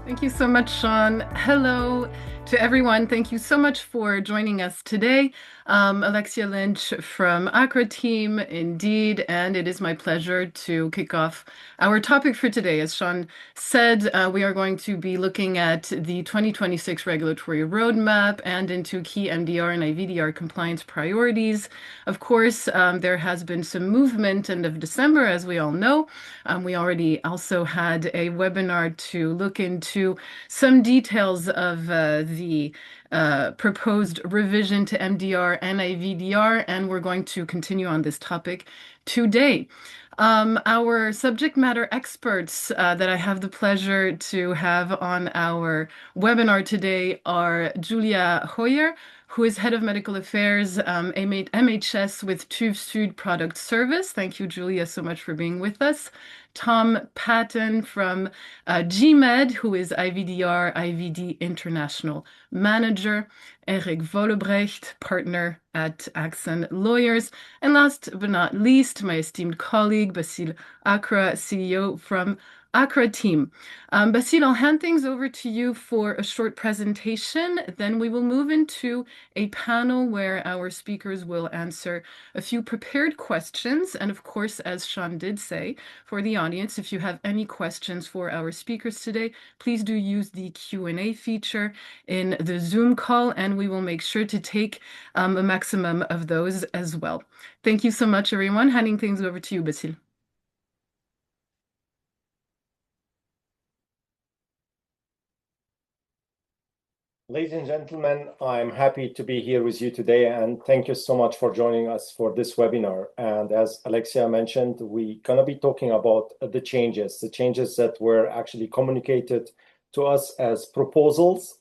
Thank you so much, Sean. Hello to everyone. Thank you so much for joining us today. Alexia Lynch from AKRA team, indeed, and it is my pleasure to kick off our topic for today. As Sean said, we are going to be looking at the 2026 regulatory roadmap and into key MDR and IVDR compliance priorities. Of course, there has been some movement end of December, as we all know. We already also had a webinar to look into some details of the proposed revision to MDR and IVDR, and we're going to continue on this topic today. Our subject matter experts that I have the pleasure to have on our webinar today are Julia Hoyer, who is Head of Medical Affairs, MHS with TÜV Süd Product Service. Thank you, Julia, so much for being with us. Tom Patton from GMed, who is IVDR, IVD International Manager. Eric Vollebrecht, partner at Axon Lawyers. And last but not least, my esteemed colleague, Basile AKRA, CEO from AKRA team. Basile, I'll hand things over to you for a short presentation. Then we will move into a panel where our speakers will answer a few prepared questions. And of course, as Sean did say, for the audience, if you have any questions for our speakers today, please do use the Q&A feature in the Zoom call, and we will make sure to take a maximum of those as well. Thank you so much, everyone. Handing things over to you, Basile. Ladies and gentlemen, I'm happy to be here with you today, and thank you so much for joining us for this webinar. And as Alexia mentioned, we're going to be talking about the changes that were actually communicated to us as proposals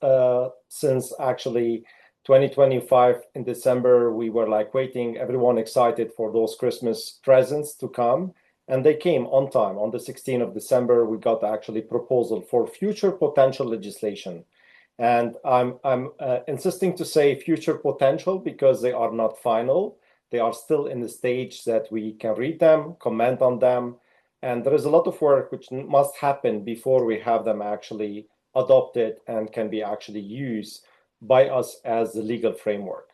since actually 2025 in December. We were like waiting, everyone excited for those Christmas presents to come, and they came on time. On the 16th of December, we got actually proposal for future potential legislation. And I'm insisting to say future potential because they are not final. They are still in the stage that we can read them, comment on them. And there is a lot of work which must happen before we have them actually adopted and can be actually used by us as the legal framework.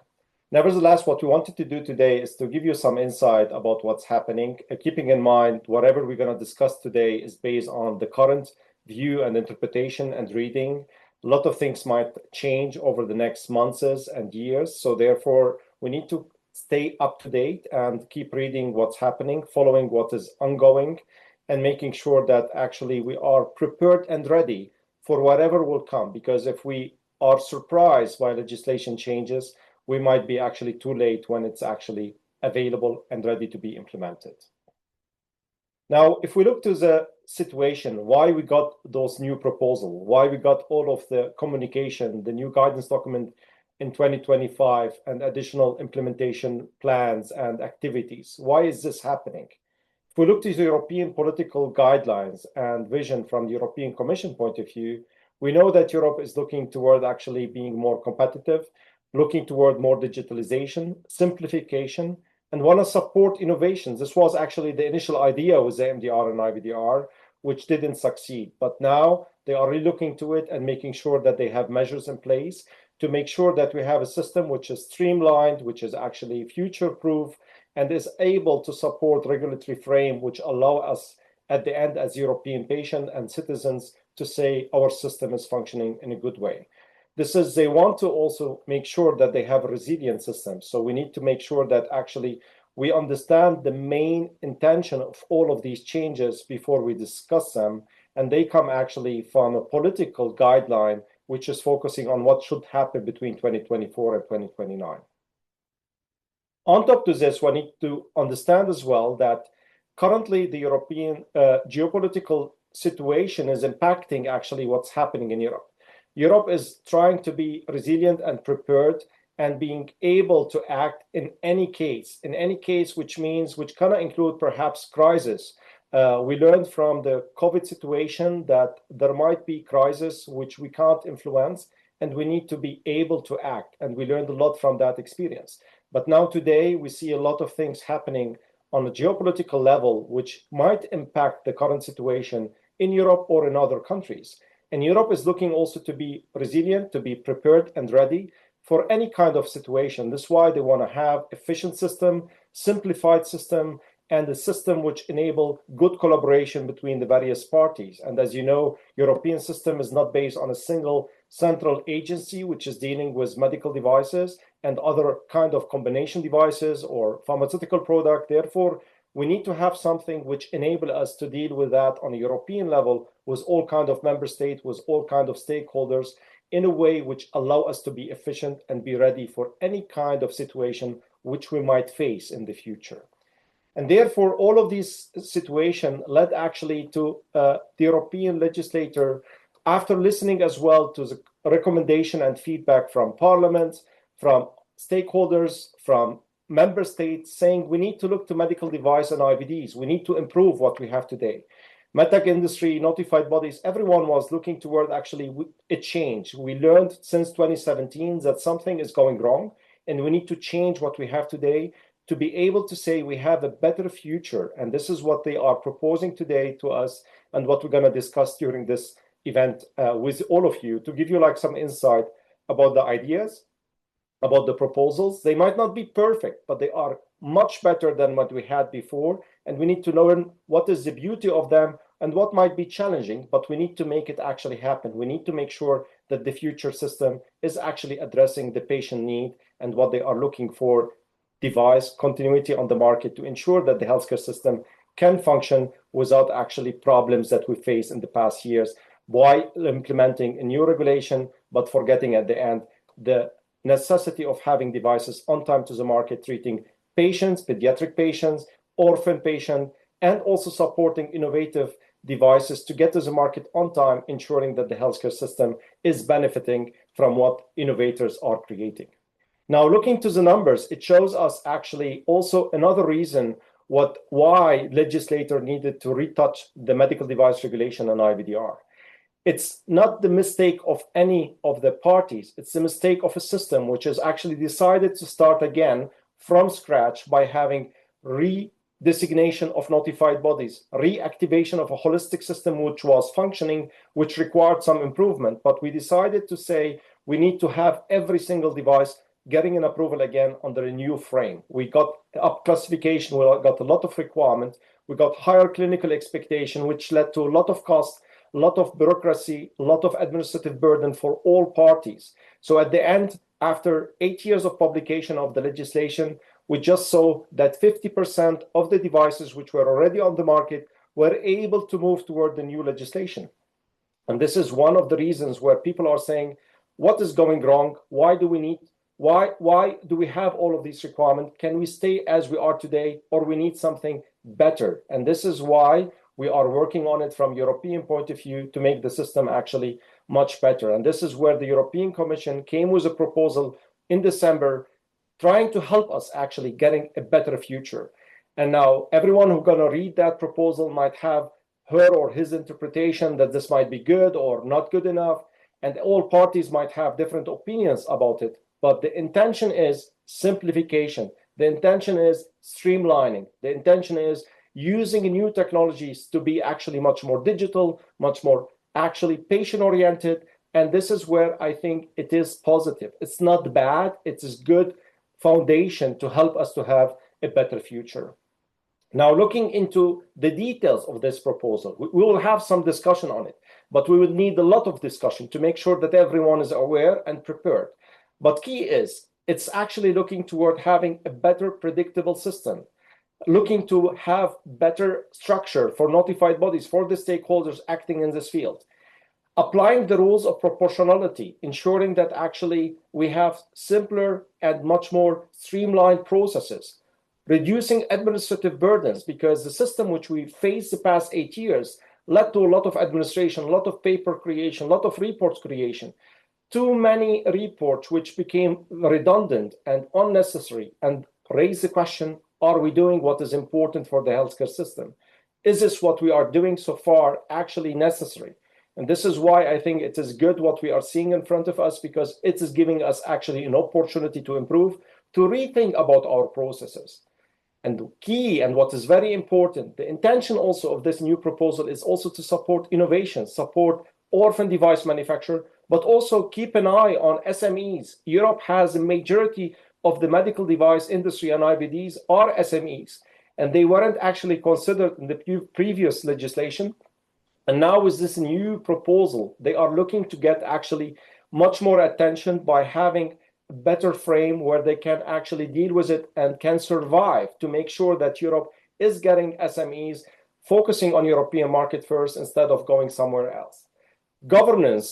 Nevertheless, what we wanted to do today is to give you some insight about what's happening, keeping in mind whatever we're going to discuss today is based on the current view and interpretation and reading. A lot of things might change over the next months and years. So therefore, we need to stay up to date and keep reading what's happening, following what is ongoing, and making sure that actually we are prepared and ready for whatever will come. Because if we are surprised by legislation changes, we might be actually too late when it's actually available and ready to be implemented. Now, if we look to the situation, why we got those new proposals, why we got all of the communication, the new guidance document in 2025 and additional implementation plans and activities, why is this happening? If we look to the European political guidelines and vision from the European Commission point of view, we know that Europe is looking toward actually being more competitive, looking toward more digitalization, simplification, and want to support innovations. This was actually the initial idea with the MDR and IVDR, which didn't succeed. But now they are relooking to it and making sure that they have measures in place to make sure that we have a system which is streamlined, which is actually future-proof, and is able to support regulatory frame, which allow us at the end as European patients and citizens to say our system is functioning in a good way. This is, they want to also make sure that they have a resilient system. So we need to make sure that actually we understand the main intention of all of these changes before we discuss them. And they come actually from a political guideline, which is focusing on what should happen between 2024 and 2029. On top of this, we need to understand as well that currently the European geopolitical situation is impacting actually what's happening in Europe. Europe is trying to be resilient and prepared and being able to act in any case, which means, which kind of include perhaps crisis. We learned from the COVID situation that there might be crisis which we can't influence, and we need to be able to act. And we learned a lot from that experience. But now today, we see a lot of things happening on a geopolitical level, which might impact the current situation in Europe or in other countries. And Europe is looking also to be resilient, to be prepared and ready for any kind of situation. This is why they want to have efficient system, simplified system, and a system which enable good collaboration between the various parties. And as you know, European system is not based on a single central agency, which is dealing with medical devices and other kind of combination devices or pharmaceutical product. Therefore, we need to have something which enable us to deal with that on a European level with all kind of member states, with all kind of stakeholders in a way which allow us to be efficient and be ready for any kind of situation which we might face in the future. And therefore, all of these situations led actually to the European legislator, after listening as well to the recommendation and feedback from parliaments, from stakeholders, from member states, saying we need to look to medical device and IVDs. We need to improve what we have today. MedTech industry, notified bodies, everyone was looking toward actually a change. We learned since 2017 that something is going wrong, and we need to change what we have today to be able to say we have a better future. And this is what they are proposing today to us and what we're going to discuss during this event with all of you, to give you like some insight about the ideas, about the proposals. They might not be perfect, but they are much better than what we had before. And we need to learn what is the beauty of them and what might be challenging, but we need to make it actually happen. We need to make sure that the future system is actually addressing the patient need and what they are looking for, device continuity on the market, to ensure that the healthcare system can function without actually problems that we face in the past years by implementing a new regulation, but forgetting at the end the necessity of having devices on time to the market, treating patients, pediatric patients, orphan patients, and also supporting innovative devices to get to the market on time, ensuring that the healthcare system is benefiting from what innovators are creating. Now, looking to the numbers, it shows us actually also another reason why legislator needed to retouch the medical device regulation and IVDR. It's not the mistake of any of the parties. It's the mistake of a system which has actually decided to start again from scratch by having redesignation of notified bodies, reactivation of a holistic system which was functioning, which required some improvement. But we decided to say we need to have every single device getting an approval again under a new frame. We got up classification, we got a lot of requirements, we got higher clinical expectation, which led to a lot of cost, a lot of bureaucracy, a lot of administrative burden for all parties. So at the end, after 8 years of publication of the legislation, we just saw that 50% of the devices which were already on the market were able to move toward the new legislation. And this is one of the reasons where people are saying, what is going wrong? Why do we have all of these requirements? Can we stay as we are today, or we need something better? And this is why we are working on it from European point of view to make the system actually much better. And this is where the European Commission came with a proposal in December, trying to help us actually getting a better future. And now everyone who's going to read that proposal might have her or his interpretation that this might be good or not good enough. And all parties might have different opinions about it. But the intention is simplification. The intention is streamlining. The intention is using new technologies to be actually much more digital, much more actually patient-oriented. And this is where I think it is positive. It's not bad. It's a good foundation to help us to have a better future. Now, looking into the details of this proposal, we will have some discussion on it, but we would need a lot of discussion to make sure that everyone is aware and prepared. But key is, it's actually looking toward having a better predictable system, looking to have better structure for notified bodies, for the stakeholders acting in this field, applying the rules of proportionality, ensuring that actually we have simpler and much more streamlined processes, reducing administrative burdens, because the system which we faced the past 8 years led to a lot of administration, a lot of paper creation, a lot of reports creation. Too many reports which became redundant and unnecessary and raise the question, are we doing what is important for the healthcare system? Is this what we are doing so far actually necessary? And this is why I think it is good what we are seeing in front of us, because it is giving us actually an opportunity to improve, to rethink about our processes. And the key, and what is very important, the intention also of this new proposal is also to support innovation, support orphan device manufacturer, but also keep an eye on SMEs. Europe has a majority of the medical device industry and IVDs are SMEs, and they weren't actually considered in the previous legislation. And now with this new proposal, they are looking to get actually much more attention by having a better frame where they can actually deal with it and can survive to make sure that Europe is getting SMEs focusing on European market first instead of going somewhere else. Governance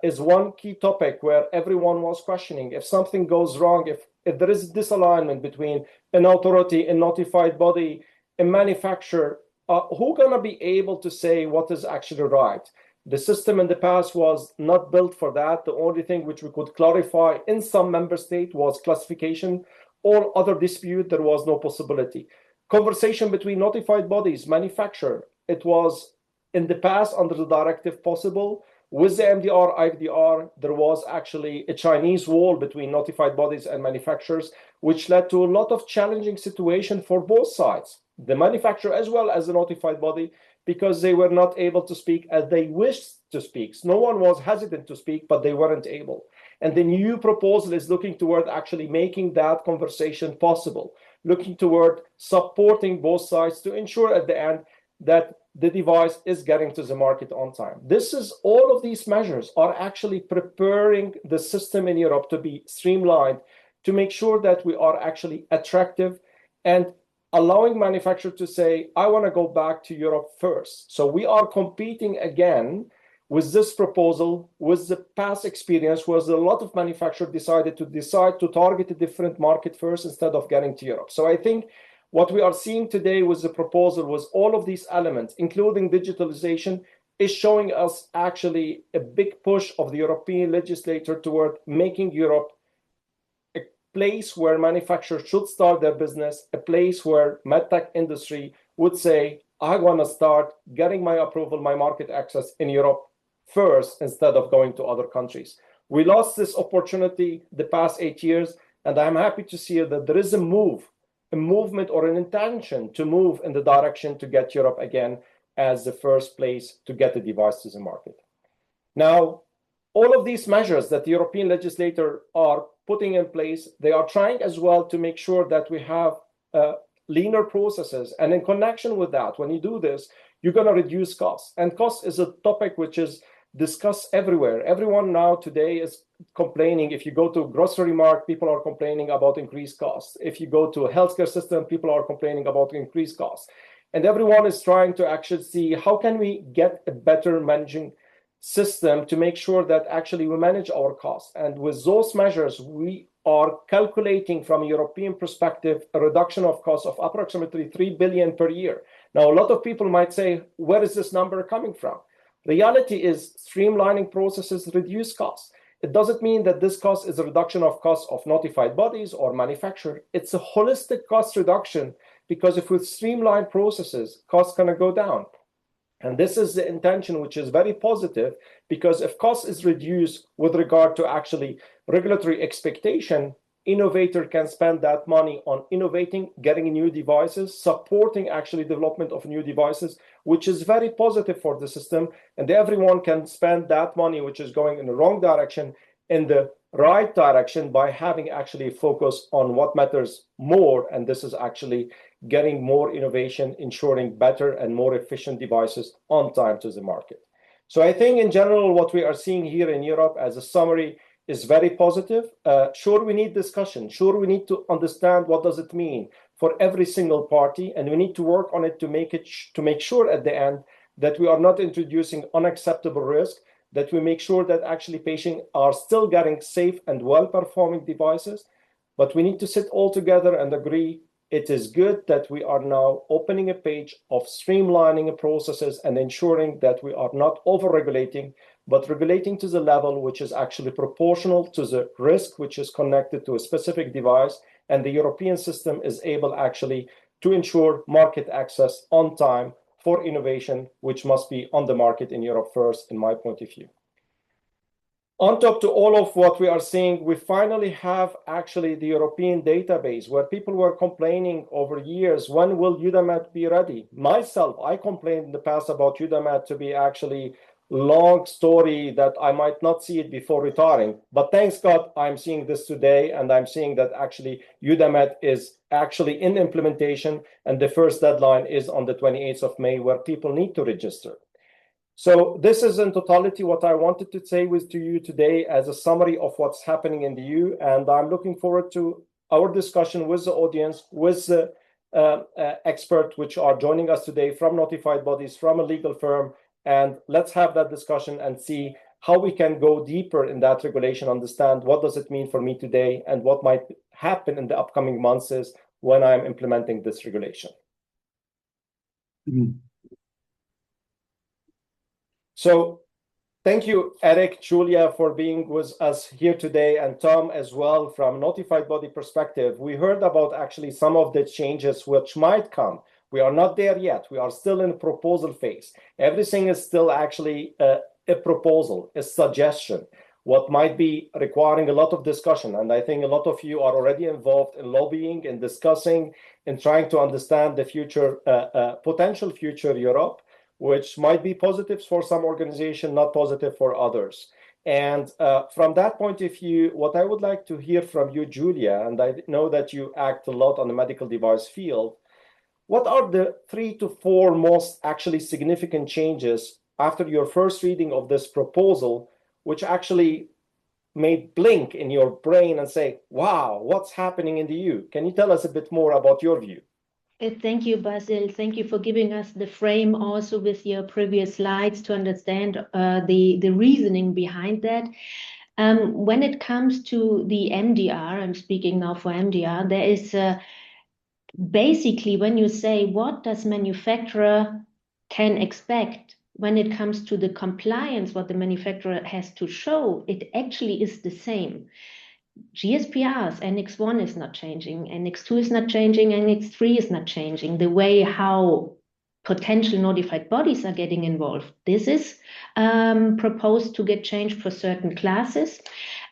is one key topic where everyone was questioning if something goes wrong, if there is disalignment between an authority, a notified body, a manufacturer, who's going to be able to say what is actually right? The system in the past was not built for that. The only thing which we could clarify in some member state was classification. All other dispute, there was no possibility. Conversation between notified bodies, manufacturer, it was in the past under the directive possible. With the MDR IVDR, there was actually a Chinese wall between notified bodies and manufacturers, which led to a lot of challenging situation for both sides, the manufacturer as well as the notified body, because they were not able to speak as they wished to speak. So no one was hesitant to speak, but they weren't able. And the new proposal is looking toward actually making that conversation possible, looking toward supporting both sides to ensure at the end that the device is getting to the market on time. All of these measures are actually preparing the system in Europe to be streamlined, to make sure that we are actually attractive and allowing manufacturers to say, I want to go back to Europe first. So we are competing again with this proposal, with the past experience, where a lot of manufacturers decided to target a different market first instead of getting to Europe. So I think what we are seeing today with the proposal was all of these elements, including digitalization, is showing us actually a big push of the European legislator toward making Europe a place where manufacturers should start their business, a place where MedTech industry would say, I want to start getting my approval, my market access in Europe first instead of going to other countries. We lost this opportunity the past 8 years, and I'm happy to see that there is a movement or an intention to move in the direction to get Europe again as the first place to get the device to the market. Now, all of these measures that the European legislators are putting in place, they are trying as well to make sure that we have leaner processes. And in connection with that, when you do this, you're going to reduce costs. And cost is a topic which is discussed everywhere. Everyone now today is complaining. If you go to grocery mart, people are complaining about increased costs. If you go to a healthcare system, people are complaining about increased costs. And everyone is trying to actually see how can we get a better managing system to make sure that actually we manage our costs. And with those measures, we are calculating from a European perspective a reduction of costs of approximately 3 billion per year. Now, a lot of people might say, where is this number coming from? Reality is streamlining processes reduce costs. It doesn't mean that this cost is a reduction of costs of notified bodies or manufacturer. It's a holistic cost reduction, because if we streamline processes, costs going to go down. And this is the intention, which is very positive, because if cost is reduced with regard to actually regulatory expectation, innovator can spend that money on innovating, getting new devices, supporting actually development of new devices, which is very positive for the system. And everyone can spend that money, which is going in the wrong direction, in the right direction by having actually focus on what matters more. And this is actually getting more innovation, ensuring better and more efficient devices on time to the market. So I think in general, what we are seeing here in Europe as a summary is very positive. Sure, we need discussion. Sure, we need to understand what does it mean for every single party, and we need to work on it to make sure at the end that we are not introducing unacceptable risk, that we make sure that actually patients are still getting safe and well-performing devices. But we need to sit all together and agree it is good that we are now opening a page of streamlining processes and ensuring that we are not over-regulating, but regulating to the level which is actually proportional to the risk which is connected to a specific device. And the European system is able actually to ensure market access on time for innovation, which must be on the market in Europe first, in my point of view. On top to all of what we are seeing, we finally have actually the European database where people were complaining over years, when will EUDAMED be ready? Myself, I complained in the past about EUDAMED to be actually long story that I might not see it before retiring. But thanks God, I'm seeing this today, and I'm seeing that actually UDAMED is actually in implementation, and the first deadline is on the 28th of May, where people need to register. So this is in totality what I wanted to say to you today as a summary of what's happening in the EU, and I'm looking forward to our discussion with the audience, with the experts which are joining us today from notified bodies, from a legal firm, and let's have that discussion and see how we can go deeper in that regulation, understand what does it mean for me today and what might happen in the upcoming months is when I'm implementing this regulation. So thank you, Eric, Julia, for being with us here today, and Tom as well. From notified body perspective, we heard about actually some of the changes which might come. We are not there yet. We are still in the proposal phase. Everything is still actually a proposal, a suggestion, what might be requiring a lot of discussion. And I think a lot of you are already involved in lobbying and discussing and trying to understand the future, potential future Europe, which might be positives for some organization, not positive for others. And from that point of view, what I would like to hear from you, Julia, and I know that you act a lot on the medical device field, what are the 3 to 4 most actually significant changes after your first reading of this proposal, which actually made blink in your brain and say, wow, what's happening in the EU? Can you tell us a bit more about your view? Thank you, Basil. Thank you for giving us the frame also with your previous slides to understand the reasoning behind that. When it comes to the MDR, I'm speaking now for MDR, there is basically when you say what does manufacturer can expect when it comes to the compliance, what the manufacturer has to show, it actually is the same. GSPRs, Annex 1 is not changing, Annex 2 is not changing, Annex 3 is not changing. The way how potential notified bodies are getting involved, this is proposed to get changed for certain classes.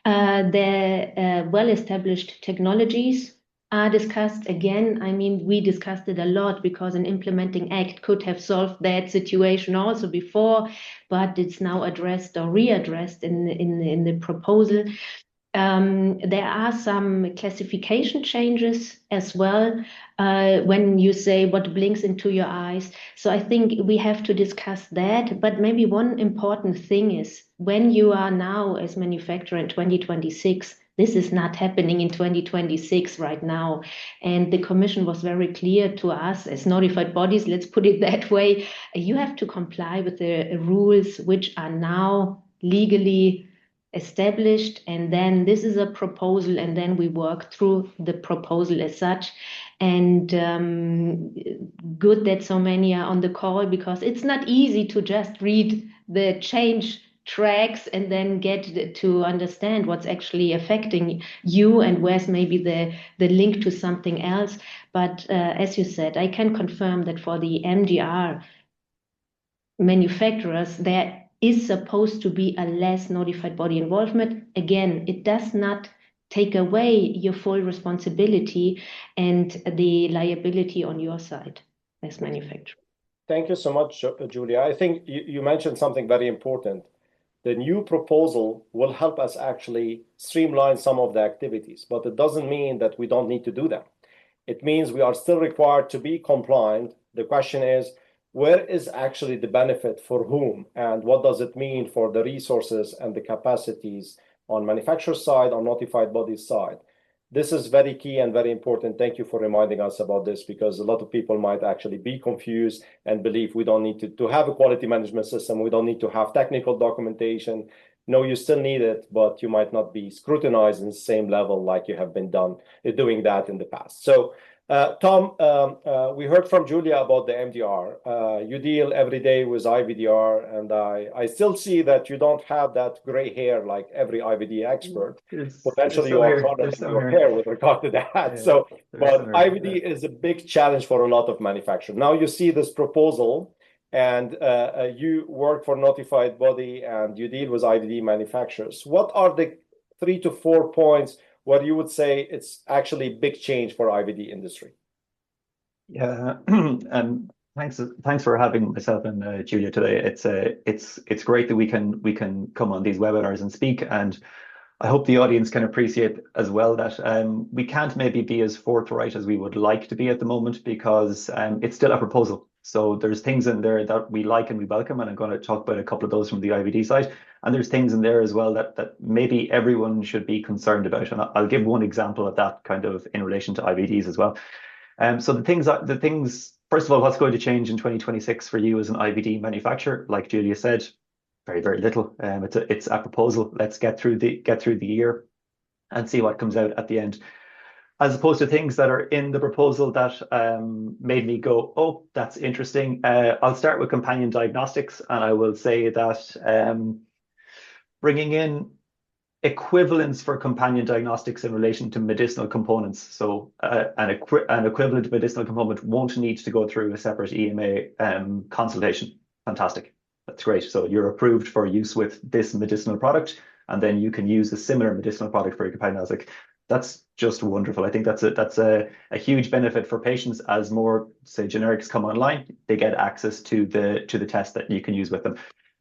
The well-established technologies are discussed again. I mean, we discussed it a lot because an implementing act could have solved that situation also before, but it's now addressed or readdressed in the proposal. There are some classification changes as well when you say what blinks into your eyes. So I think we have to discuss that. But maybe one important thing is when you are now as manufacturer in 2026, this is not happening in 2026 right now. And the Commission was very clear to us as notified bodies, let's put it that way. You have to comply with the rules which are now legally established, and then this is a proposal, and then we work through the proposal as such. And good that so many are on the call, because it's not easy to just read the change tracks and then get to understand what's actually affecting you and where's maybe the link to something else. But as you said, I can confirm that for the MDR manufacturers, there is supposed to be a less notified body involvement. Again, it does not take away your full responsibility and the liability on your side as manufacturer. Thank you so much, Julia. I think you mentioned something very important. The new proposal will help us actually streamline some of the activities, but it doesn't mean that we don't need to do them. It means we are still required to be compliant. The question is, where is actually the benefit for whom, and what does it mean for the resources and the capacities on manufacturer side, on notified body side? This is very key and very important. Thank you for reminding us about this, because a lot of people might actually be confused and believe we don't need to have a quality management system. We don't need to have technical documentation. No, you still need it, but you might not be scrutinized in the same level like you have been doing that in the past. So Tom, we heard from Julia about the MDR. You deal every day with IVDR, and I still see that you don't have that gray hair like every IVD expert. Potentially you are part of your hair with regard to that. Yeah, but IVD is a big challenge for a lot of manufacturers. Now you see this proposal, and you work for notified body and you deal with IVD manufacturers. What are the 3 to 4 points where you would say it's actually big change for IVD industry? Yeah, and Thanks for having myself and Julia today. It's great that we can come on these webinars and speak, and I hope the audience can appreciate as well that we can't maybe be as forthright as we would like to be at the moment, because it's still a proposal. So there's things in there that we like and we welcome, and I'm going to talk about a couple of those from the IVD side. And there's things in there as well that maybe everyone should be concerned about. And I'll give one example of that kind of in relation to IVDs as well. So the things, first of all, what's going to change in 2026 for you as an IVD manufacturer? Like Julia said, very, very little. It's a proposal. Let's get through the year and see what comes out at the end. As opposed to things that are in the proposal that made me go, oh, that's interesting. I'll start with companion diagnostics, and I will say that bringing in equivalence for companion diagnostics in relation to medicinal components. So an equivalent medicinal component won't need to go through a separate EMA consultation. Fantastic. That's great. So you're approved for use with this medicinal product, and then you can use a similar medicinal product for your companion diagnostic. That's just wonderful. I think that's a huge benefit for patients. As more, say, generics come online, they get access to the test that you can use with them.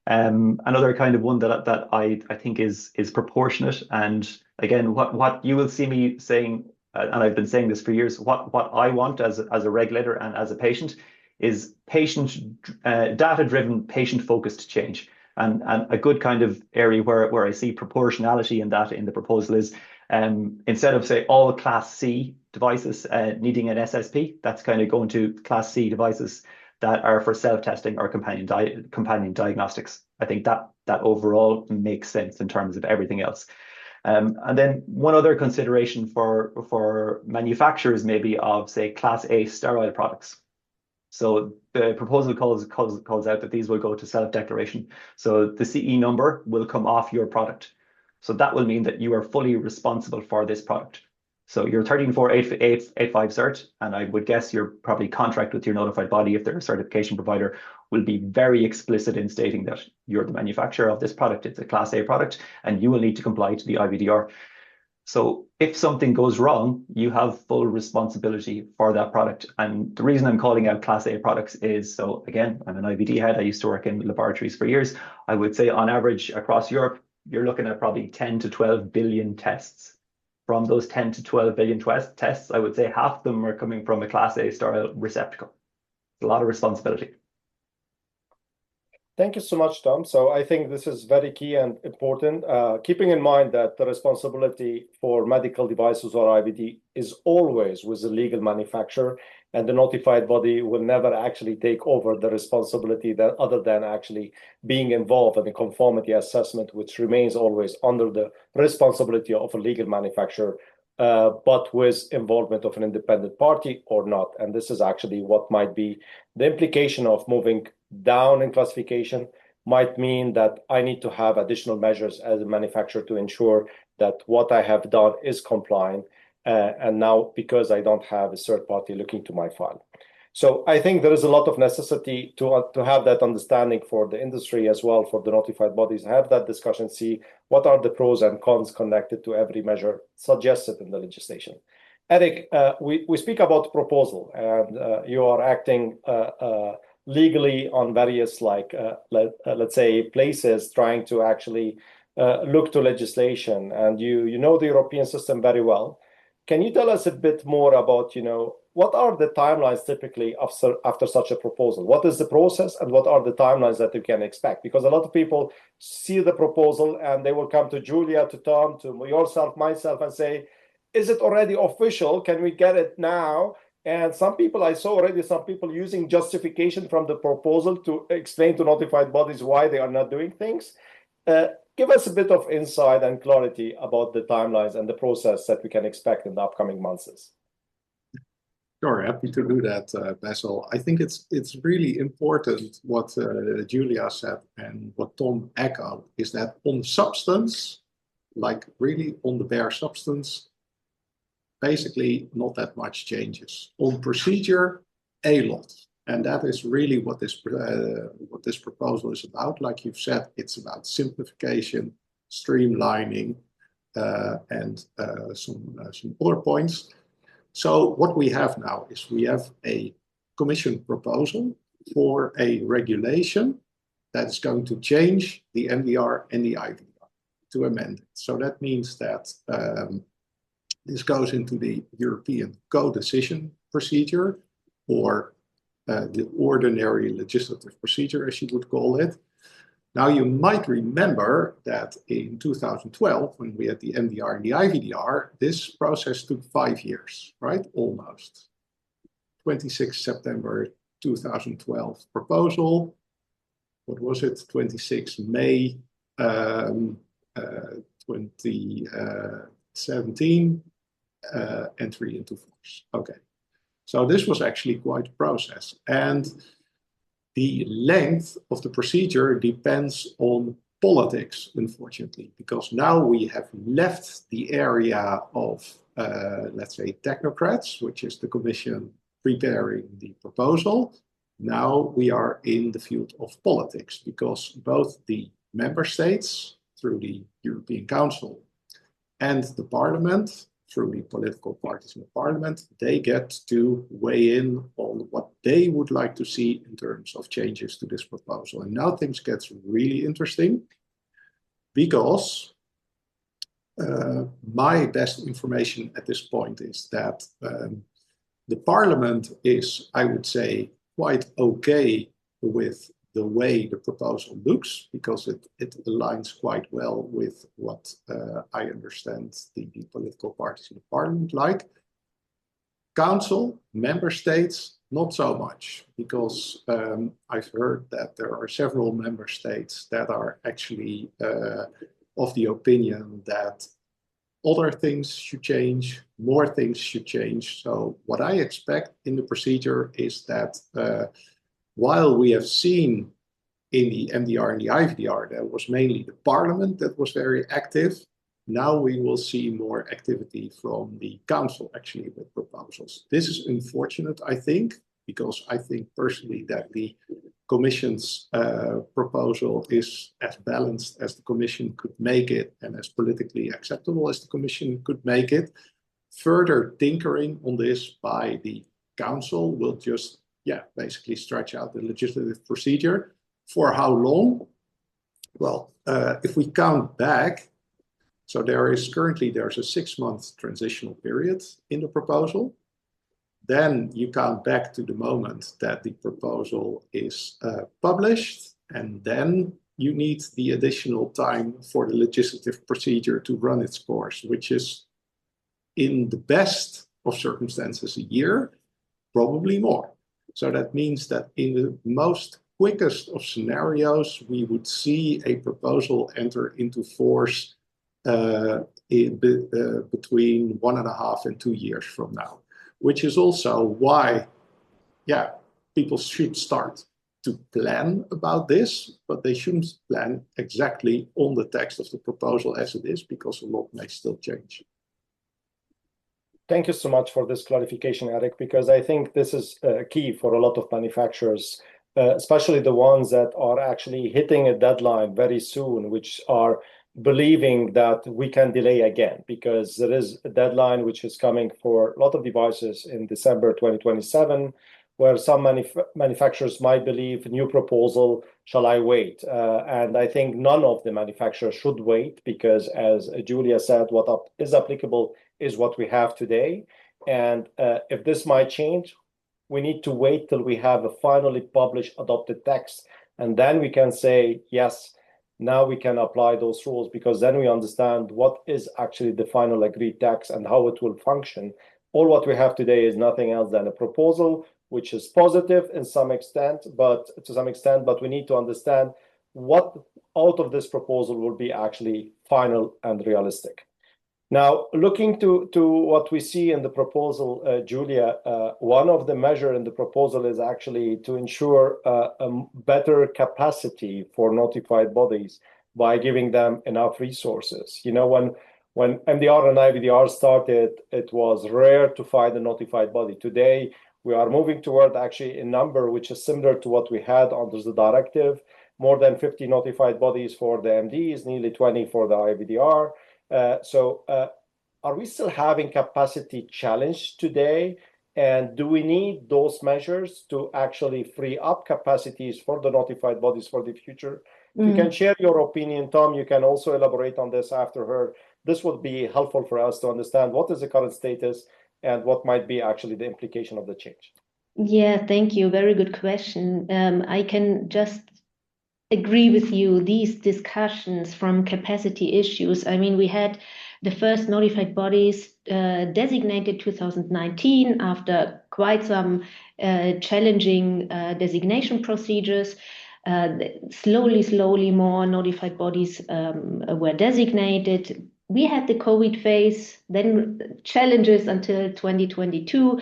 Another kind of one that I think is proportionate, and again, what you will see me saying, and I've been saying this for years, what I want as a regulator and as a patient is data-driven, patient-focused change. And a good kind of area where I see proportionality in that in the proposal is instead of, say, all Class C devices needing an SSP, that's kind of going to Class C devices that are for self-testing or companion diagnostics. I think that overall makes sense in terms of everything else. And then one other consideration for manufacturers maybe of, say, Class A sterile products. So the proposal calls out that these will go to self-declaration. So the CE number will come off your product. So that will mean that you are fully responsible for this product. So your 13485 cert, and I would guess your probably contract with your notified body, if they're a certification provider, will be very explicit in stating that you're the manufacturer of this product. It's a Class A product, and you will need to comply to the IVDR. So if something goes wrong, you have full responsibility for that product. And the reason I'm calling out Class A products is, so again, I'm an IVD head. I used to work in laboratories for years. I would say on average across Europe, you're looking at probably 10 to 12 billion tests. From those 10 to 12 billion tests, I would say half of them are coming from a Class A sterile receptacle. It's a lot of responsibility. Thank you so much, Tom. So I think this is very key and important, keeping in mind that the responsibility for medical devices or IVD is always with the legal manufacturer, and the notified body will never actually take over the responsibility that other than actually being involved in the conformity assessment, which remains always under the responsibility of a legal manufacturer, but with involvement of an independent party or not. And this is actually what might be the implication of moving down in classification. Might mean that I need to have additional measures as a manufacturer to ensure that what I have done is compliant. And now, because I don't have a third party looking to my file. So I think there is a lot of necessity to have that understanding for the industry as well, for the notified bodies, have that discussion, see what are the pros and cons connected to every measure suggested in the legislation. Eric, we speak about proposal, and you are acting legally on various, like, let's say, places trying to actually look to legislation, and you know the European system very well. Can you tell us a bit more about, what are the timelines typically after such a proposal? What is the process, and what are the timelines that you can expect? Because a lot of people see the proposal and they will come to Julia, to Tom, to yourself, myself, and say, is it already official? Can we get it now? And I saw already some people using justification from the proposal to explain to notified bodies why they are not doing things. Give us a bit of insight and clarity about the timelines and the process that we can expect in the upcoming months. Sure, happy to do that, Basil. I think it's really important what Julia said and what Tom echoed, is that on substance, like really on the bare substance, basically not that much changes. On procedure, a lot. And that is really what this proposal is about. Like you've said, it's about simplification, streamlining, and some other points. So what we have now is we have a Commission proposal for a regulation that's going to change the MDR and the IVDR, to amend it. So that means that this goes into the European co-decision procedure, or the ordinary legislative procedure, as you would call it. Now, you might remember that in 2012, when we had the MDR and the IVDR, this process took 5 years, right? Almost. 26 September 2012 proposal. What was it? 26 May 2017, entry into force. Okay. So this was actually quite a process. And the length of the procedure depends on politics, unfortunately, because now we have left the area of, let's say, technocrats, which is the Commission preparing the proposal. Now we are in the field of politics, because both the member states, through the European Council, and the Parliament, through the political parties in the Parliament, they get to weigh in on what they would like to see in terms of changes to this proposal. And now things get really interesting, because my best information at this point is that the Parliament is, I would say, quite okay with the way the proposal looks, because it aligns quite well with what I understand the political parties in the Parliament like. Council, member states, not so much, because I've heard that there are several member states that are actually of the opinion that other things should change, more things should change. So what I expect in the procedure is that while we have seen in the MDR and the IVDR, that was mainly the Parliament that was very active, now we will see more activity from the Council actually with proposals. This is unfortunate, I think, because I think personally that the Commission's proposal is as balanced as the Commission could make it, and as politically acceptable as the Commission could make it. Further tinkering on this by the Council will just, basically stretch out the legislative procedure. For how long? Well, if we count back, so there's a 6-month transitional period in the proposal. Then you count back to the moment that the proposal is published, and then you need the additional time for the legislative procedure to run its course, which is, in the best of circumstances, a year, probably more. So that means that in the most quickest of scenarios, we would see a proposal enter into force between 1.5 and 2 years from now, which is also why, people should start to plan about this, but they shouldn't plan exactly on the text of the proposal as it is, because a lot may still change. Thank you so much for this clarification, Eric, because I think this is key for a lot of manufacturers, especially the ones that are actually hitting a deadline very soon, which are believing that we can delay again, because there is a deadline which is coming for a lot of devices in December 2027, where some manufacturers might believe, new proposal, shall I wait? And I think none of the manufacturers should wait, because as Julia said, what is applicable is what we have today. And if this might change, we need to wait till we have a finally published adopted text. And then we can say, yes, now we can apply those rules, because then we understand what is actually the final agreed text and how it will function. All what we have today is nothing else than a proposal, which is positive in some extent, but we need to understand what out of this proposal will be actually final and realistic. Now, looking to what we see in the proposal, Julia, one of the measures in the proposal is actually to ensure a better capacity for notified bodies by giving them enough resources. You know, when MDR and IVDR started, it was rare to find a notified body. Today, we are moving toward actually a number which is similar to what we had under the directive, more than 50 notified bodies for the MDs, nearly 20 for the IVDR. Are we still having capacity challenge today? And do we need those measures to actually free up capacities for the notified bodies for the future? If you can share your opinion, Tom, you can also elaborate on this after her. This would be helpful for us to understand what is the current status and what might be actually the implication of the change. Yeah, thank you. Very good question. I can just agree with you. These discussions from capacity issues, I mean, we had the first notified bodies designated 2019 after quite some challenging designation procedures. Slowly more notified bodies were designated. We had the COVID phase, then challenges until 2022.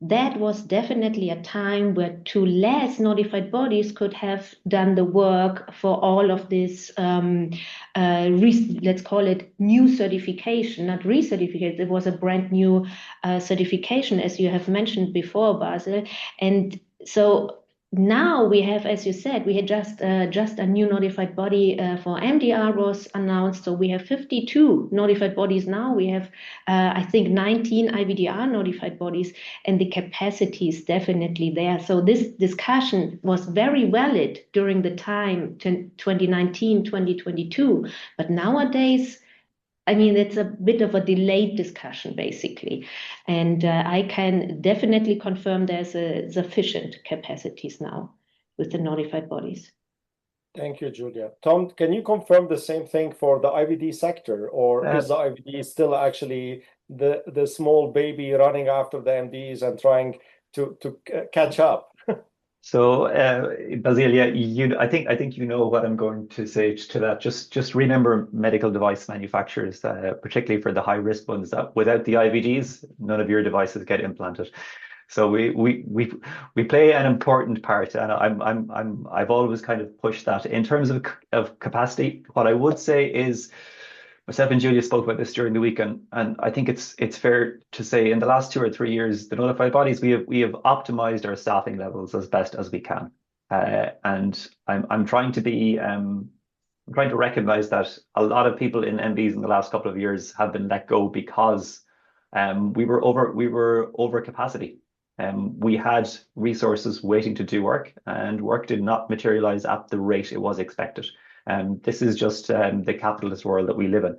That was definitely a time where two less notified bodies could have done the work for all of this, let's call it new certification, not recertification. It was a brand new certification, as you have mentioned before, Basil. And so now we have, as you said, we had just a new notified body for MDR was announced. So we have 52 notified bodies now. We have, I think, 19 IVDR notified bodies, and the capacity is definitely there. So this discussion was very valid during the time 2019, 2022. But nowadays, I mean, it's a bit of a delayed discussion, basically. And I can definitely confirm there's sufficient capacities now with the notified bodies. Thank you, Julia. Tom, can you confirm the same thing for the IVD sector, or is the IVD still actually the small baby running after the MDs and trying to catch up? So, Basilia, I think you know what I'm going to say to that. Just remember, medical device manufacturers, particularly for the high risk ones, that without the IVDs, none of your devices get implanted. So we play an important part, and I've always kind of pushed that. In terms of capacity, what I would say is, myself and Julia spoke about this during the week, and I think it's fair to say in the last 2 or 3 years, the notified bodies, we have optimized our staffing levels as best as we can. And I'm trying to recognize that a lot of people in MBs in the last couple of years have been let go because we were over capacity. We had resources waiting to do work, and work did not materialize at the rate it was expected. This is just the capitalist world that we live in.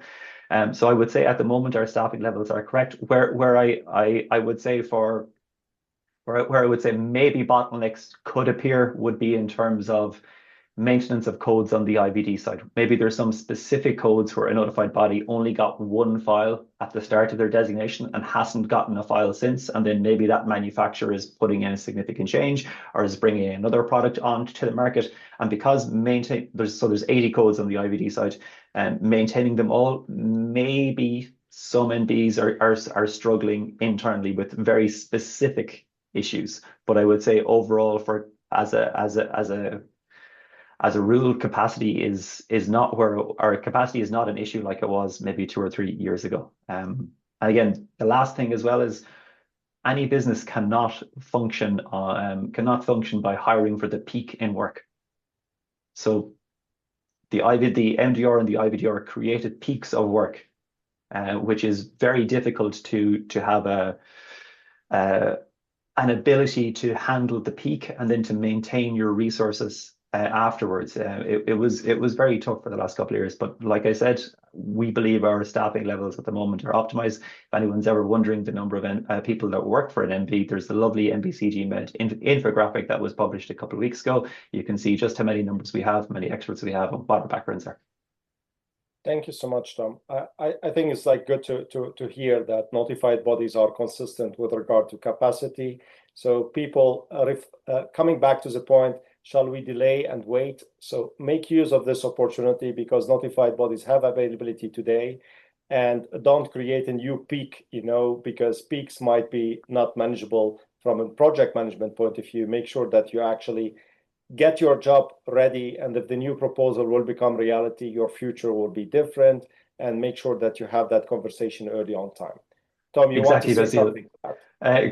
So I would say at the moment our staffing levels are correct. Where I would say maybe bottlenecks could appear would be in terms of maintenance of codes on the IVD side. Maybe there's some specific codes where a notified body only got one file at the start of their designation and hasn't gotten a file since, and then maybe that manufacturer is putting in a significant change or is bringing another product onto the market. And because there's 80 codes on the IVD side, and maintaining them all, maybe some NBs are struggling internally with very specific issues. But I would say overall, as a rule, capacity is not where our capacity is not an issue like it was maybe 2 or 3 years ago. And again, the last thing as well is any business cannot function by hiring for the peak in work. So the MDR and the IVDR created peaks of work, which is very difficult to have an ability to handle the peak and then to maintain your resources afterwards. It was very tough for the last couple of years, but like I said, we believe our staffing levels at the moment are optimized. If anyone's ever wondering the number of people that work for an MB, there's the lovely MBCG Med infographic that was published a couple of weeks ago. You can see just how many numbers we have, how many experts we have, and what our backgrounds are. Thank you so much, Tom. I think it's like good to hear that notified bodies are consistent with regard to capacity. So people coming back to the point, shall we delay and wait? So make use of this opportunity because notified bodies have availability today, and don't create a new peak, because peaks might be not manageable from a project management point of view. Make sure that you actually get your job ready, and if the new proposal will become reality, your future will be different, and make sure that you have that conversation early on time. Tom, you want to say something?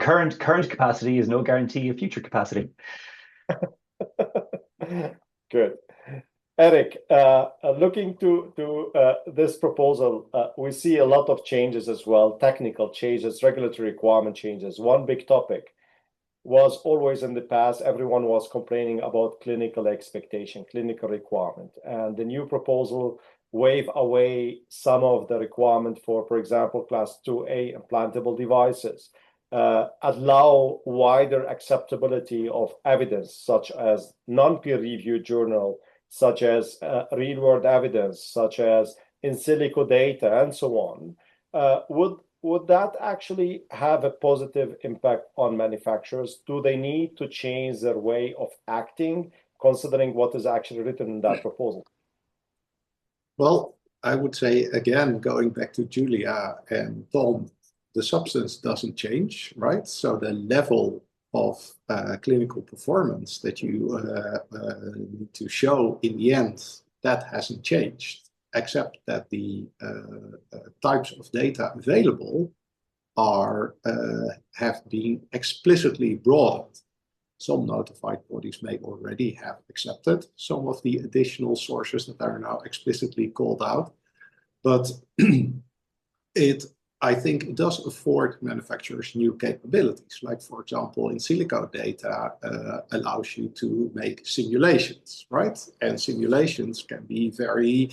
Current capacity is no guarantee of future capacity. Good. Eric, looking to this proposal, we see a lot of changes as well, technical changes, regulatory requirement changes. One big topic was always in the past, everyone was complaining about clinical expectation, clinical requirement. And the new proposal waive away some of the requirement for example, class 2A implantable devices, allow wider acceptability of evidence, such as non-peer-reviewed journal, such as real-world evidence, such as in silico data, and so on. Would that actually have a positive impact on manufacturers? Do they need to change their way of acting, considering what is actually written in that proposal? Well, I would say, again, going back to Julia and Tom, the substance doesn't change, right? So the level of clinical performance that you need to show in the end, that hasn't changed, except that the types of data available are have been explicitly broadened. Some notified bodies may already have accepted some of the additional sources that are now explicitly called out, but I think it does afford manufacturers new capabilities. Like, for example, in silico data allows you to make simulations, right? And simulations can be very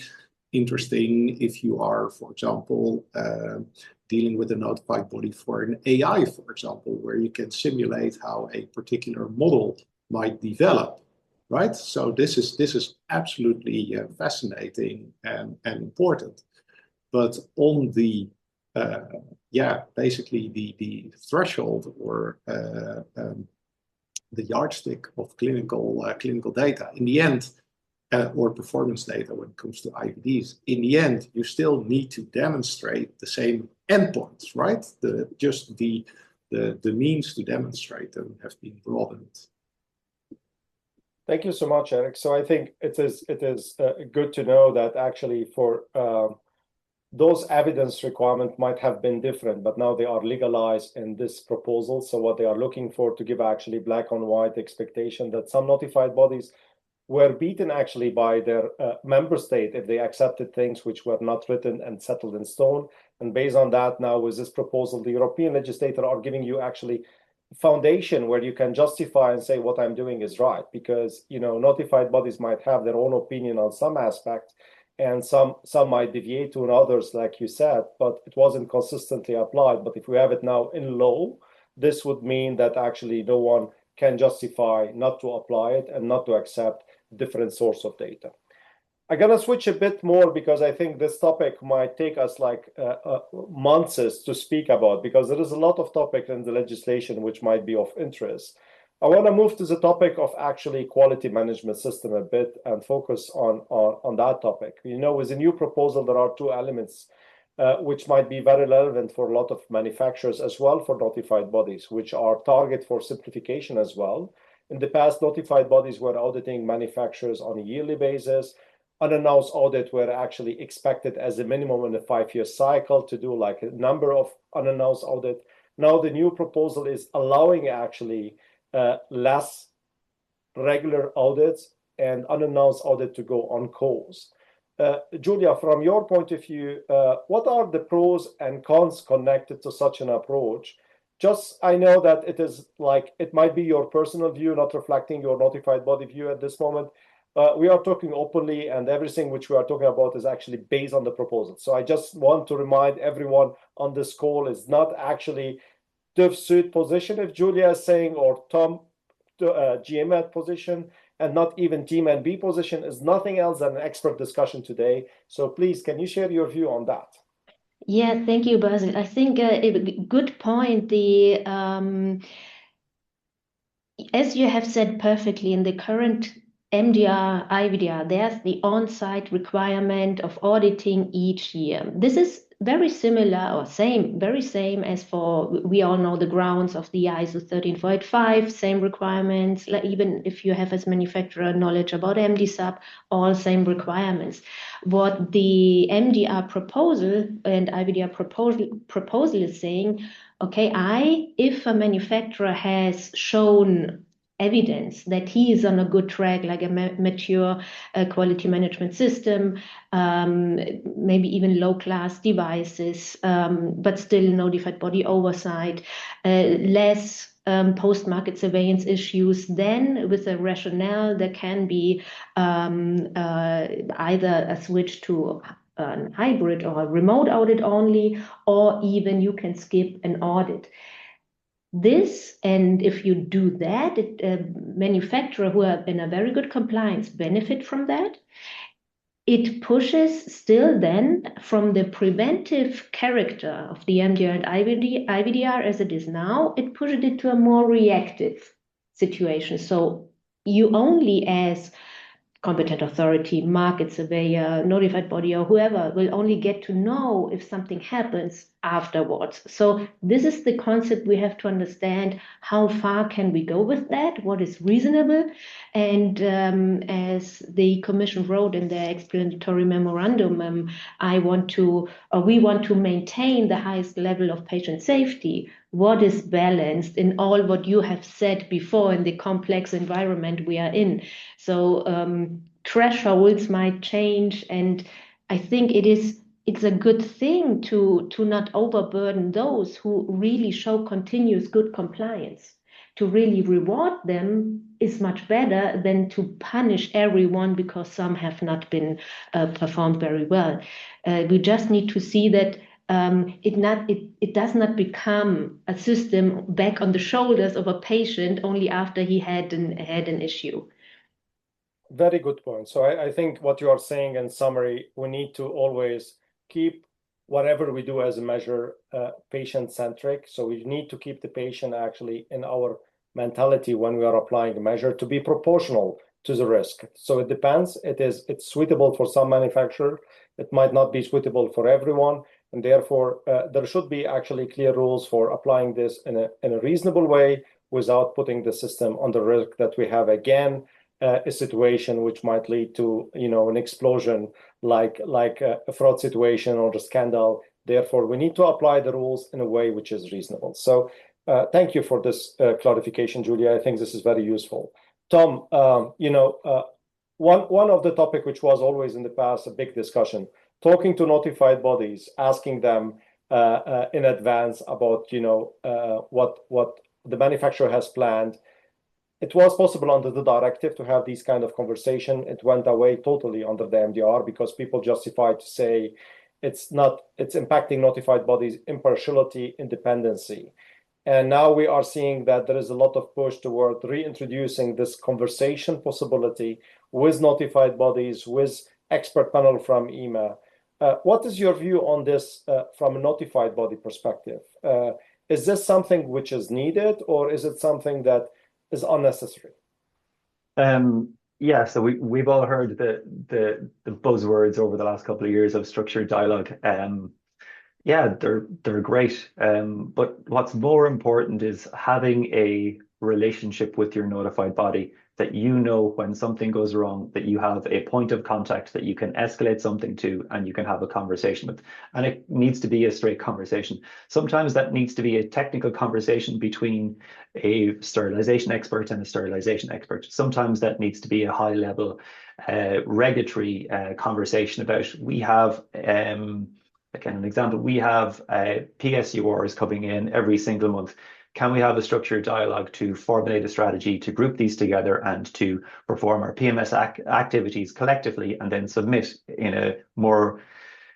interesting if you are, for example, dealing with a notified body for an AI, for example, where you can simulate how a particular model might develop, right? So this is absolutely fascinating and important. But on the basically the threshold or the yardstick of clinical data in the end, or performance data when it comes to IVDs, in the end, you still need to demonstrate the same endpoints, right? Just the means to demonstrate them have been broadened. Thank you so much, Eric. So I think it is good to know that actually for those evidence requirements might have been different, but now they are legalized in this proposal. So what they are looking for to give actually black on white expectation that some notified bodies were beaten actually by their member state if they accepted things which were not written and settled in stone. And based on that, now with this proposal, the European legislator are giving you actually foundation where you can justify and say what I'm doing is right, because notified bodies might have their own opinion on some aspects, and some might deviate to others, like you said, but it wasn't consistently applied. But if we have it now in law, this would mean that actually no one can justify not to apply it and not to accept different source of data. I'm gonna switch a bit more because I think this topic might take us like months to speak about, because there is a lot of topic in the legislation which might be of interest. I want to move to the topic of actually quality management system a bit and focus on that topic. With the new proposal, there are two elements which might be very relevant for a lot of manufacturers as well, for notified bodies, which are target for simplification as well. In the past, notified bodies were auditing manufacturers on a yearly basis. Unannounced audit were actually expected as a minimum in a 5-year cycle to do like a number of unannounced audit. Now the new proposal is allowing actually less regular audits and unannounced audit to go on calls. Julia, from your point of view, what are the pros and cons connected to such an approach? Just, I know that it is like, it might be your personal view, not reflecting your notified body view at this moment. We are talking openly, and everything which we are talking about is actually based on the proposal. So I just want to remind everyone on this call is not actually the suit position, if Julia is saying, or Tom GMAT position, and not even Team NB position, is nothing else than an expert discussion today. So please, can you share your view on that? Yeah, thank you, Basil. I think a good point. As you have said perfectly, in the current MDR IVDR, there's the on-site requirement of auditing each year. This is very similar or very same as for, we all know the grounds of the ISO 13485, same requirements, like even if you have as manufacturer knowledge about MDSAP, all same requirements. What the MDR proposal and IVDR proposal is saying, okay, if a manufacturer has shown evidence that he is on a good track, like a mature quality management system, maybe even low-class devices, but still notified body oversight, less post-market surveillance issues, then with a rationale there can be either a switch to a hybrid or a remote audit only, or even you can skip an audit. This, and if you do that, manufacturer who are in a very good compliance benefit from that. It pushes still then from the preventive character of the MDR and IVDR as it is now, it pushes it to a more reactive situation. So you only, as competent authority, market surveyor, notified body, or whoever, will only get to know if something happens afterwards. So this is the concept we have to understand. How far can we go with that? What is reasonable? And as the Commission wrote in their explanatory memorandum, we want to maintain the highest level of patient safety. What is balanced in all what you have said before in the complex environment we are in. So thresholds might change, and I think it's a good thing to not overburden those who really show continuous good compliance. To really reward them is much better than to punish everyone because some have not been performed very well. We just need to see that it does not become a system back on the shoulders of a patient only after he had an issue. Very good point. So I think what you are saying in summary, we need to always keep whatever we do as a measure patient-centric. So we need to keep the patient actually in our mentality when we are applying a measure to be proportional to the risk. So it depends. It's suitable for some manufacturer. It might not be suitable for everyone. And therefore, there should be actually clear rules for applying this in a reasonable way without putting the system on the risk that we have again a situation which might lead to an explosion like a fraud situation or a scandal. Therefore, we need to apply the rules in a way which is reasonable. So thank you for this clarification, Julia. I think this is very useful. Tom, one of the topic which was always in the past a big discussion, talking to notified bodies, asking them in advance about what the manufacturer has planned. It was possible under the directive to have these kind of conversation. It went away totally under the MDR because people justified to say it's impacting notified bodies' impartiality, independency. And now we are seeing that there is a lot of push toward reintroducing this conversation possibility with notified bodies, with expert panel from EMA. What is your view on this from a notified body perspective? Is this something which is needed, or is it something that is unnecessary? Yeah, so we've all heard the buzzwords over the last couple of years of structured dialogue. Yeah, they're great. But what's more important is having a relationship with your notified body, that when something goes wrong, that you have a point of contact that you can escalate something to and you can have a conversation with. And it needs to be a straight conversation. Sometimes that needs to be a technical conversation between a sterilization expert and a sterilization expert. Sometimes that needs to be a high level regulatory conversation about, we have, again, an example, we have PSURs coming in every single month. Can we have a structured dialogue to formulate a strategy to group these together and to perform our PMS activities collectively and then submit in a more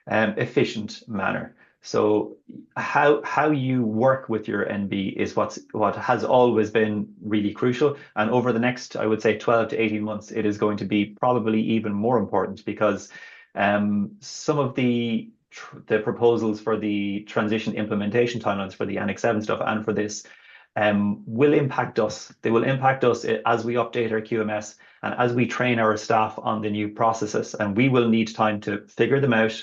efficient manner? So how you work with your NB is what has always been really crucial. And over the next, I would say, 12 to 18 months, it is going to be probably even more important, because some of the proposals for the transition implementation timelines for the Annex 7 stuff and for this will impact us. They will impact us as we update our QMS and as we train our staff on the new processes. And we will need time to figure them out,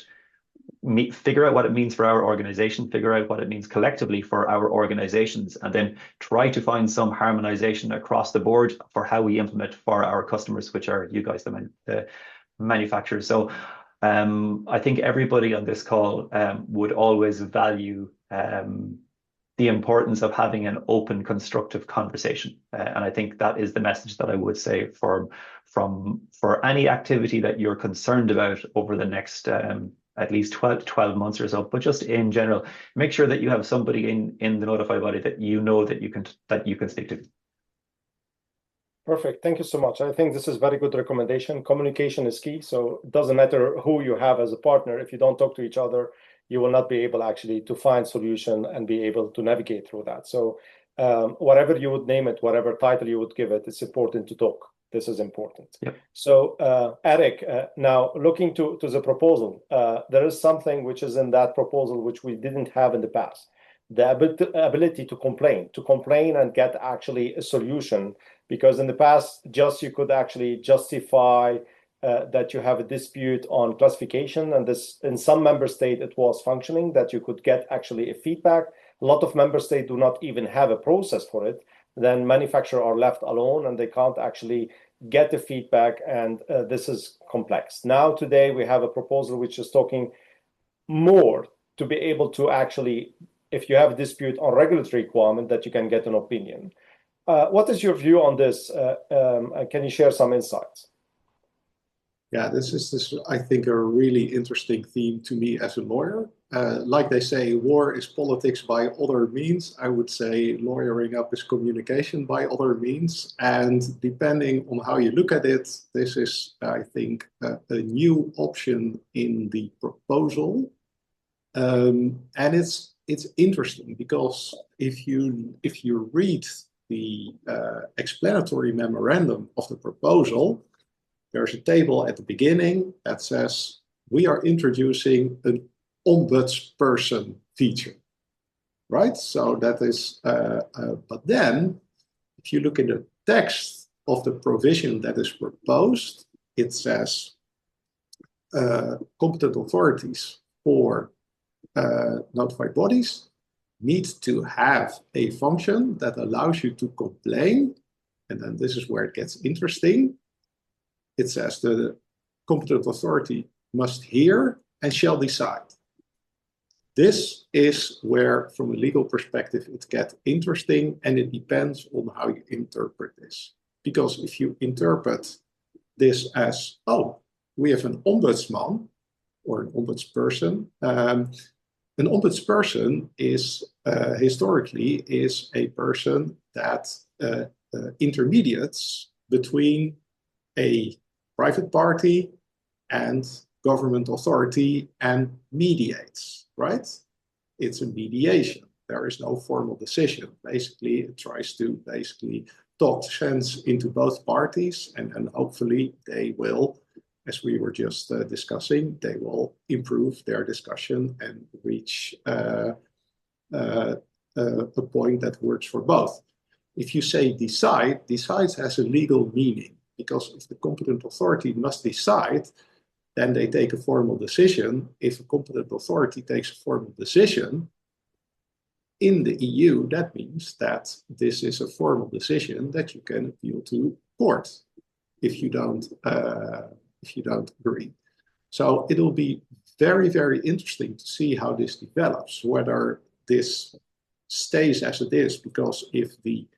figure out what it means for our organization, figure out what it means collectively for our organizations, and then try to find some harmonization across the board for how we implement for our customers, which are you guys, the manufacturers. So I think everybody on this call would always value the the importance of having an open, constructive conversation. And I think that is the message that I would say for any activity that you're concerned about over the next at least 12 months or so, but just in general, make sure that you have somebody in the notified body that you know that you can speak to. Perfect. Thank you so much. I think this is very good recommendation. Communication is key. So it doesn't matter who you have as a partner. If you don't talk to each other, you will not be able actually to find solution and be able to navigate through that. So whatever you would name it, whatever title you would give it, it's important to talk. This is important. Yep. So Eric, now looking to the proposal, there is something which is in that proposal which we didn't have in the past. The ability to complain and get actually a solution, because in the past, just you could actually justify that you have a dispute on classification, and this in some member state it was functioning that you could get actually a feedback. A lot of member states do not even have a process for it. Then manufacturers are left alone and they can't actually get the feedback, and this is complex. Now today we have a proposal which is talking more to be able to actually, if you have a dispute on regulatory requirement, that you can get an opinion. What is your view on this? Can you share some insights? Yeah, this is, I think, a really interesting theme to me as a lawyer. Like they say, war is politics by other means. I would say lawyering up is communication by other means. And depending on how you look at it, this is, I think, a new option in the proposal. And it's interesting because if you read the explanatory memorandum of the proposal, there's a table at the beginning that says we are introducing an ombudsperson feature, right? So that is, but then if you look in the text of the provision that is proposed, it says competent authorities for notified bodies need to have a function that allows you to complain. And then this is where it gets interesting. It says the competent authority must hear and shall decide. This is where, from a legal perspective, it gets interesting, and it depends on how you interpret this. Because if you interpret this as, oh, we have an ombudsman or an ombudsperson, an ombudsperson is historically is a person that intermediates between a private party and government authority and mediates, right? It's a mediation. There is no formal decision. Basically, it tries to talk sense into both parties, and hopefully they will, as we were just discussing, they will improve their discussion and reach a point that works for both. If you say decide, decides has a legal meaning, because if the competent authority must decide, then they take a formal decision. If a competent authority takes a formal decision in the EU, that means that this is a formal decision that you can appeal to court if you don't agree. So it'll be very, very interesting to see how this develops, whether this stays as it is, because if the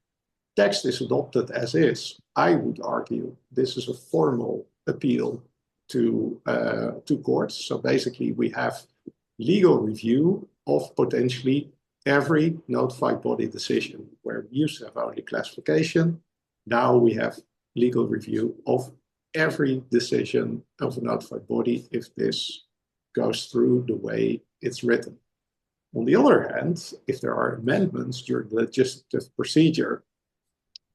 text is adopted as is, I would argue this is a formal appeal to courts. So basically we have legal review of potentially every notified body decision, where we used to have only classification. Now we have legal review of every decision of a notified body if this goes through the way it's written. On the other hand, if there are amendments during the legislative procedure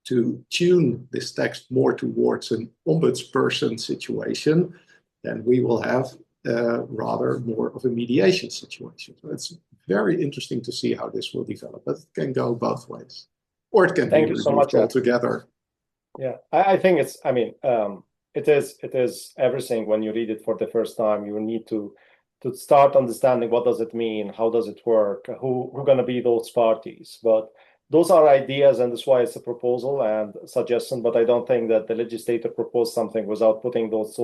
to tune this text more towards an ombudsperson situation, then we will have rather more of a mediation situation. So it's very interesting to see how this will develop, but it can go both ways. Or it can be removed altogether. Yeah, I think it's, I mean, it is everything. When you read it for the first time, you need to start understanding what does it mean, how does it work, who are going to be those parties. But those are ideas, and that's why it's a proposal and suggestion. But I don't think that the legislator proposed something without putting those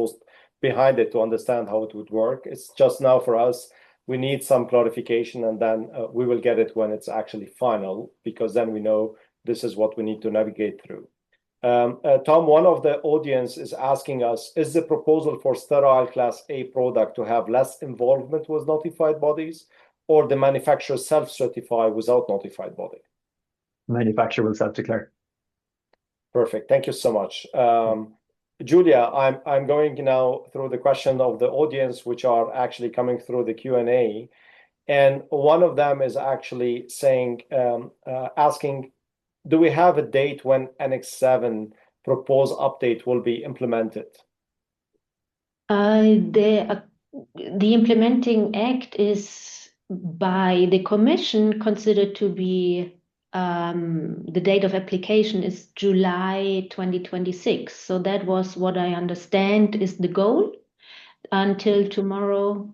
behind it to understand how it would work. It's just now for us we need some clarification, and then we will get it when it's actually final, because then we know this is what we need to navigate through. Tom, one of the audience is asking us, is the proposal for sterile class A product to have less involvement with notified bodies, or the manufacturer self-certify without notified body? Manufacturer will self-declare. Perfect. Thank you so much. Julia, I'm going now through the question of the audience, which are actually coming through the Q&A. And one of them is actually saying, asking, do we have a date when Annex 7 proposed update will be implemented? The implementing act is by the Commission considered to be the date of application is July 2026. So that was what I understand is the goal. Until tomorrow,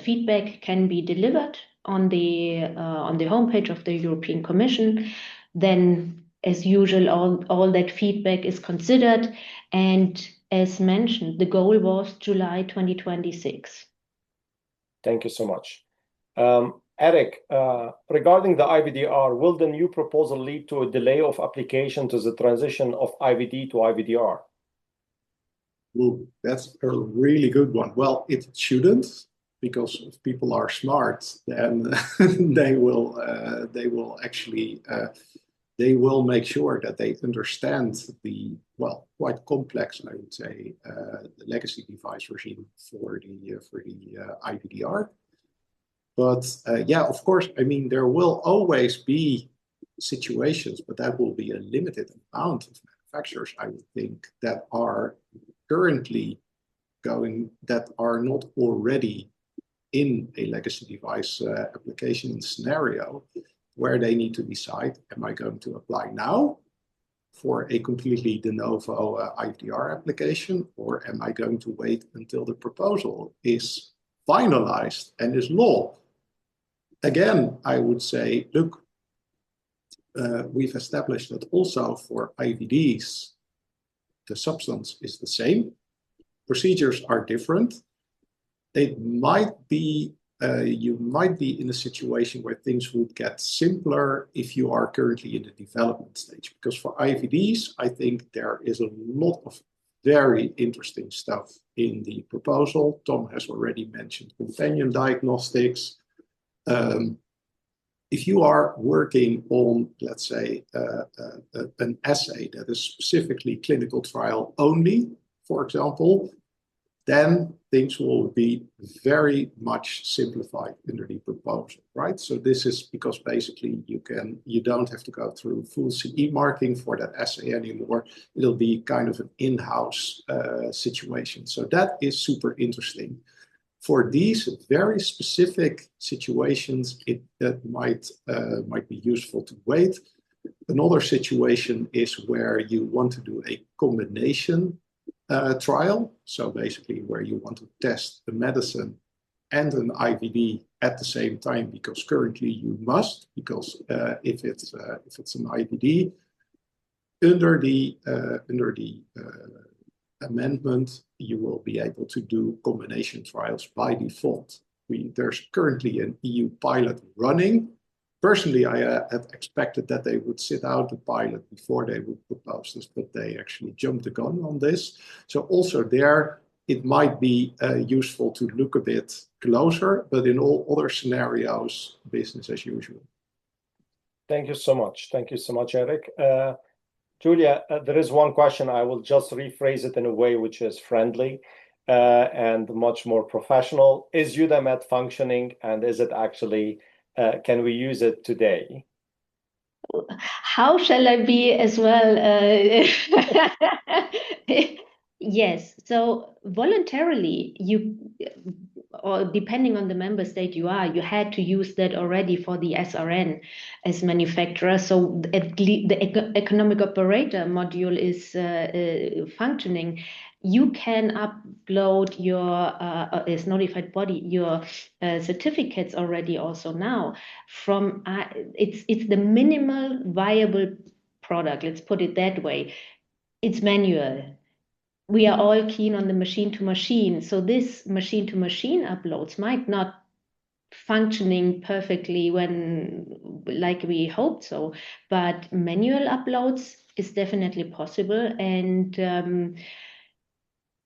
feedback can be delivered on the homepage of the European Commission. Then, as usual, all that feedback is considered, and as mentioned, the goal was July 2026. Thank you so much. Eric, regarding the IVDR, will the new proposal lead to a delay of application to the transition of IVD to IVDR? Ooh, that's a really good one. Well, it shouldn't, because if people are smart, then they will actually they will make sure that they understand the, well, quite complex, I would say, the legacy device regime for the IVDR. But yeah, of course, I mean, there will always be situations, but that will be a limited amount of manufacturers, I would think, that are currently going, that are not already in a legacy device application scenario, where they need to decide, am I going to apply now for a completely de novo IVDR application, or am I going to wait until the proposal is finalized and is law? Again, I would say, look, we've established that also for IVDs, the substance is the same. Procedures are different. It might be, you might be in a situation where things would get simpler if you are currently in the development stage. Because for IVDs, I think there is a lot of very interesting stuff in the proposal. Tom has already mentioned companion diagnostics. If you are working on, let's say, an assay that is specifically clinical trial only, for example, then things will be very much simplified under the proposal, right? So this is because basically you don't have to go through full CE marking for that assay anymore. It'll be kind of an in-house situation. So that is super interesting. For these very specific situations, that might be useful to wait. Another situation is where you want to do a combination trial. So basically where you want to test the medicine and an IVD at the same time, because currently you must, because if it's an IVD, under the amendment, you will be able to do combination trials by default. There's currently an EU pilot running. Personally, I had expected that they would sit out the pilot before they would propose this, but they actually jumped the gun on this. So also there, it might be useful to look a bit closer, but in all other scenarios, business as usual. Thank you so much. Thank you so much, Eric. Julia, there is one question. I will just rephrase it in a way which is friendly and much more professional. Is EUDAMED functioning, and is it actually, can we use it today? How shall I be as well? Yes, so voluntarily, or depending on the member state you had to use that already for the SRN as manufacturer. So the economic operator module is functioning. You can upload your as notified body your certificates already also now. From it's the minimal viable product. Let's put it that way. It's manual. We are all keen on the machine to machine. So this machine to machine uploads might not functioning perfectly when like we hoped so, but manual uploads is definitely possible. And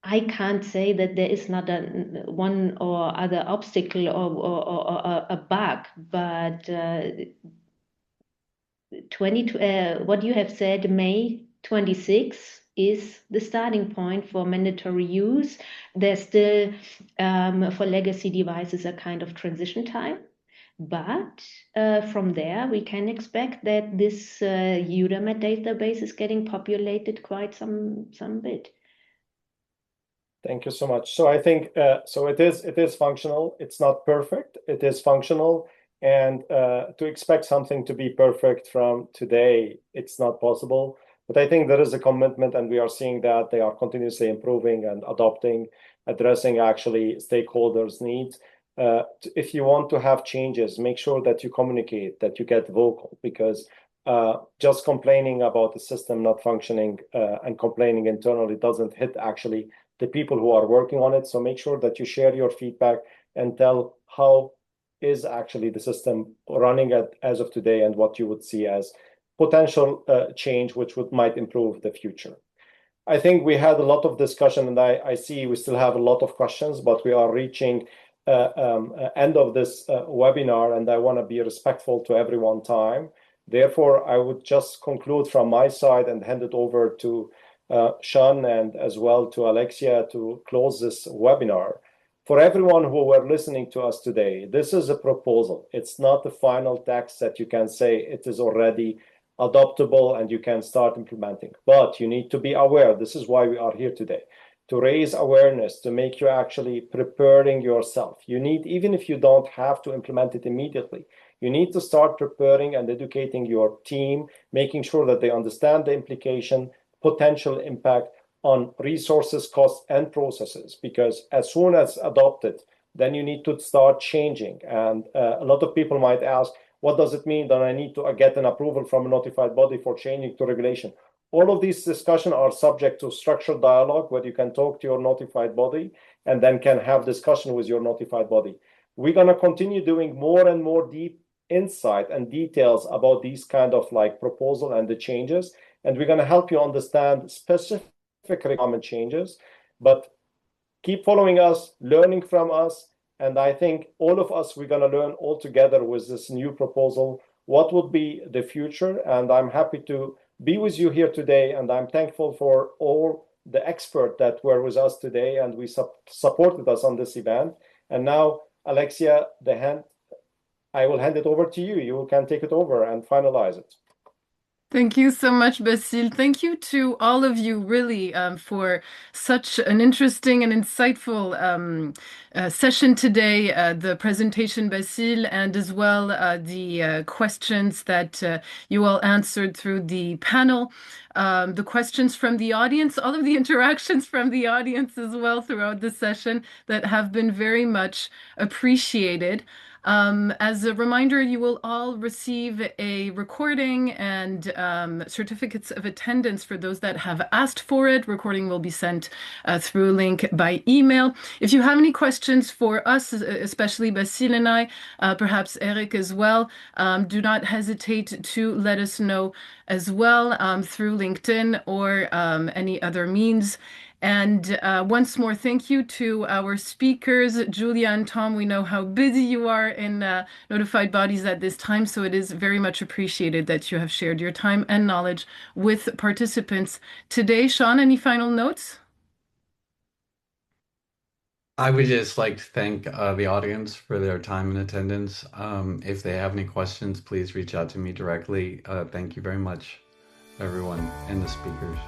I can't say that there is not a one or other obstacle or a bug, but what you have said, May 26 is the starting point for mandatory use. There's still, for legacy devices, a kind of transition time. But from there, we can expect that this EUDAMED database is getting populated quite some bit. Thank you so much. So I think so it is functional. It's not perfect. It is functional, and to expect something to be perfect from today, it's not possible. But I think there is a commitment, and we are seeing that they are continuously improving and adopting, addressing actually stakeholders' needs. If you want to have changes, make sure that you communicate, that you get vocal, because just complaining about the system not functioning and complaining internally doesn't hit actually the people who are working on it. So make sure that you share your feedback and tell how is actually the system running as of today and what you would see as potential change, which might improve the future. I think we had a lot of discussion, and I see we still have a lot of questions, but we are reaching end of this webinar, and I want to be respectful to everyone's time. Therefore, I would just conclude from my side and hand it over to Sean and as well to Alexia to close this webinar. For everyone who were listening to us today, this is a proposal. It's not the final text that you can say it is already adoptable and you can start implementing. But you need to be aware, this is why we are here today, to raise awareness, to make you actually preparing yourself. You need, even if you don't have to implement it immediately, you need to start preparing and educating your team, making sure that they understand the implication, potential impact on resources, costs, and processes, because as soon as adopted, then you need to start changing. And a lot of people might ask, what does it mean that I need to get an approval from a notified body for changing to regulation? All of these discussions are subject to structured dialogue where you can talk to your notified body and then can have discussion with your notified body. We're going to continue doing more and more deep insight and details about these kind of like proposal and the changes. And we're going to help you understand specific requirement changes, but keep following us, learning from us. And I think all of us, we're going to learn all together with this new proposal, what would be the future. And I'm happy to be with you here today. And I'm thankful for all the experts that were with us today and we supported us on this event. And now, Alexia, I will hand it over to you. You can take it over and finalize it. Thank you so much, Basile. Thank you to all of you, really, for such an interesting and insightful session today. The presentation, Basile, and as well the questions that you all answered through the panel. The questions from the audience, all of the interactions from the audience as well throughout the session that have been very much appreciated. As a reminder, you will all receive a recording and certificates of attendance for those that have asked for it. Recording will be sent through a link by email. If you have any questions for us, especially Basile and I, perhaps Eric as well, do not hesitate to let us know as well through LinkedIn or any other means. And once more, thank you to our speakers, Julia and Tom. We know how busy you are in notified bodies at this time, so it is very much appreciated that you have shared your time and knowledge with participants today. Sean, any final notes? I would just like to thank the audience for their time and attendance. If they have any questions, please reach out to me directly. Thank you very much, everyone, and the speakers.